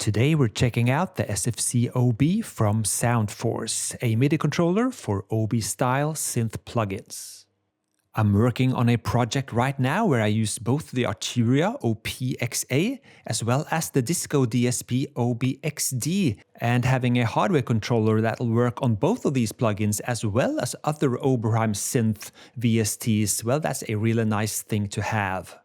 Today we're checking out the SFC-OB from Soundforce, a MIDI controller for OB-style synth plugins. I'm working on a project right now where I use both the Arturia OB-XA as well as the Disco DSP OB-XD, and having a hardware controller that'll work on both of these plugins as well as other Oberheim synth VSTs, well, that's a really nice thing to have.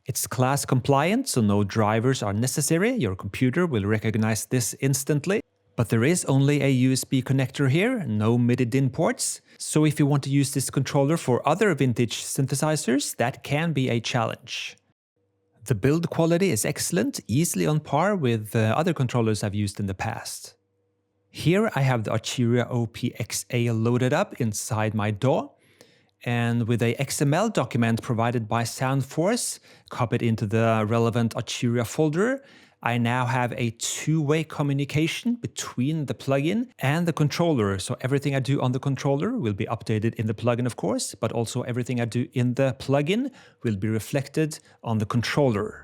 It's class compliant, so no drivers are necessary. Your computer will recognize this instantly. But there is only a USB connector here, no MIDI DIN ports. So if you want to use this controller for other vintage synthesizers, that can be a challenge. The build quality is excellent, easily on par with other controllers I've used in the past. Here I have the Arturia OB-XA loaded up inside my DAW. And with a XML document provided by Soundforce copied into the relevant Arturia folder, I now have a two-way communication between the plugin and the controller. So everything I do on the controller will be updated in the plugin, of course, but also everything I do in the plugin will be reflected on the controller.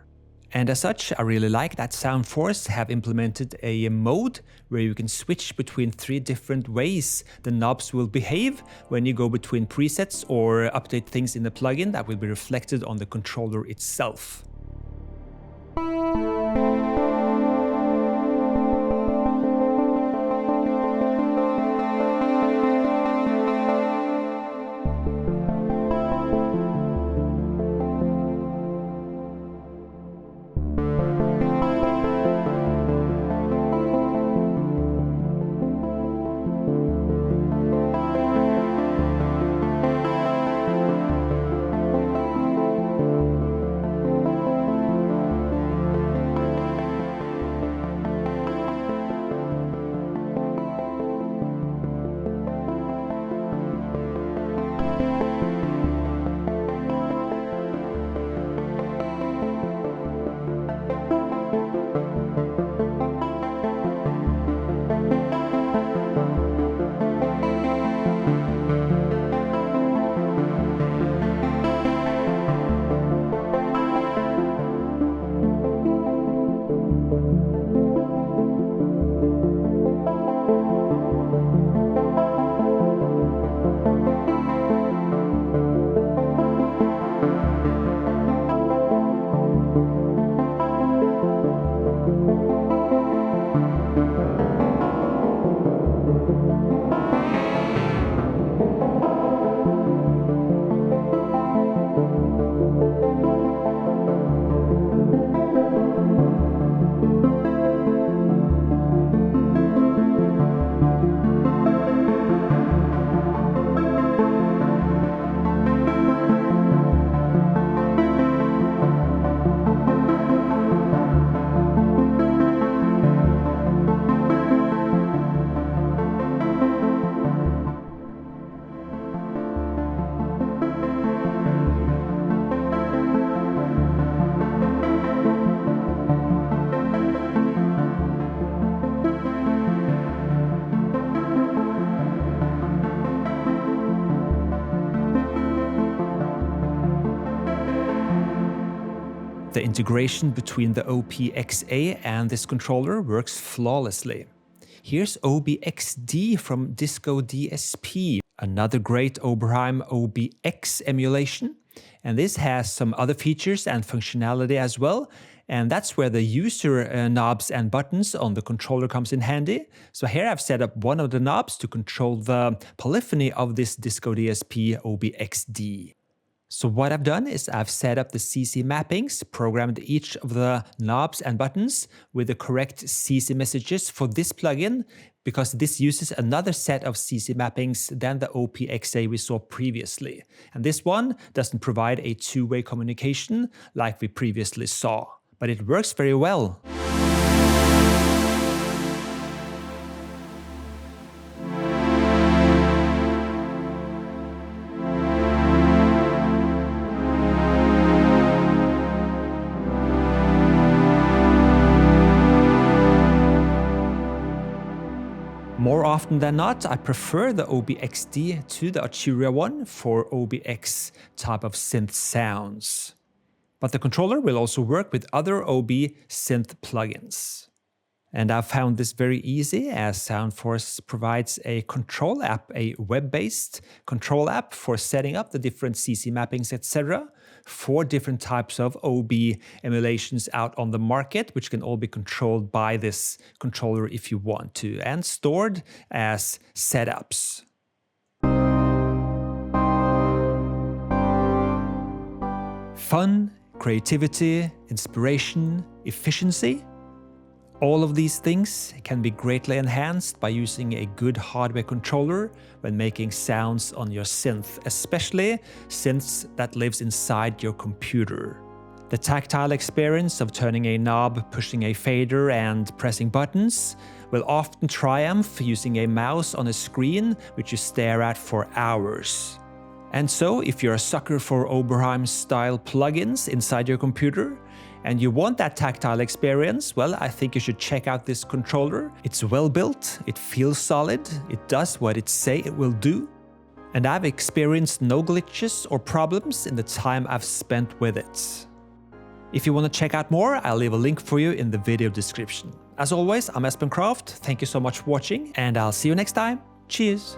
And as such, I really like that Soundforce have implemented a mode where you can switch between 3 different ways the knobs will behave when you go between presets or update things in the plugin that will be reflected on the controller itself. The integration between the OB-XA and this controller works flawlessly. Here's OB-XD from Disco DSP, another great Oberheim OB-X emulation. And this has some other features and functionality as well. And that's where the user knobs and buttons on the controller comes in handy. So here I've set up one of the knobs to control the polyphony of this Disco DSP OB-XD. So what I've done is I've set up the CC mappings, programmed each of the knobs and buttons with the correct CC messages for this plugin, because this uses another set of CC mappings than the OB-XA we saw previously. And this one doesn't provide a two-way communication like we previously saw, but it works very well. More often than not, I prefer the OB-XD to the Arturia one for OB-X type of synth sounds. But the controller will also work with other OB synth plugins. And I've found this very easy as Soundforce provides a control app, a web-based control app for setting up the different CC mappings, etc. for different types of OB emulations out on the market, which can all be controlled by this controller if you want to, and stored as setups. Fun, creativity, inspiration, efficiency. All of these things can be greatly enhanced by using a good hardware controller when making sounds on your synth, especially synths that lives inside your computer. The tactile experience of turning a knob, pushing a fader, and pressing buttons will often triumph using a mouse on a screen which you stare at for hours. And so, if you're a sucker for Oberheim-style plugins inside your computer, and you want that tactile experience, well, I think you should check out this controller. It's well built, it feels solid, it does what it says it will do, and I've experienced no glitches or problems in the time I've spent with it. If you want to check out more, I'll leave a link for you in the video description. As always, I'm Espen Kraft, thank you so much for watching, and I'll see you next time. Cheers!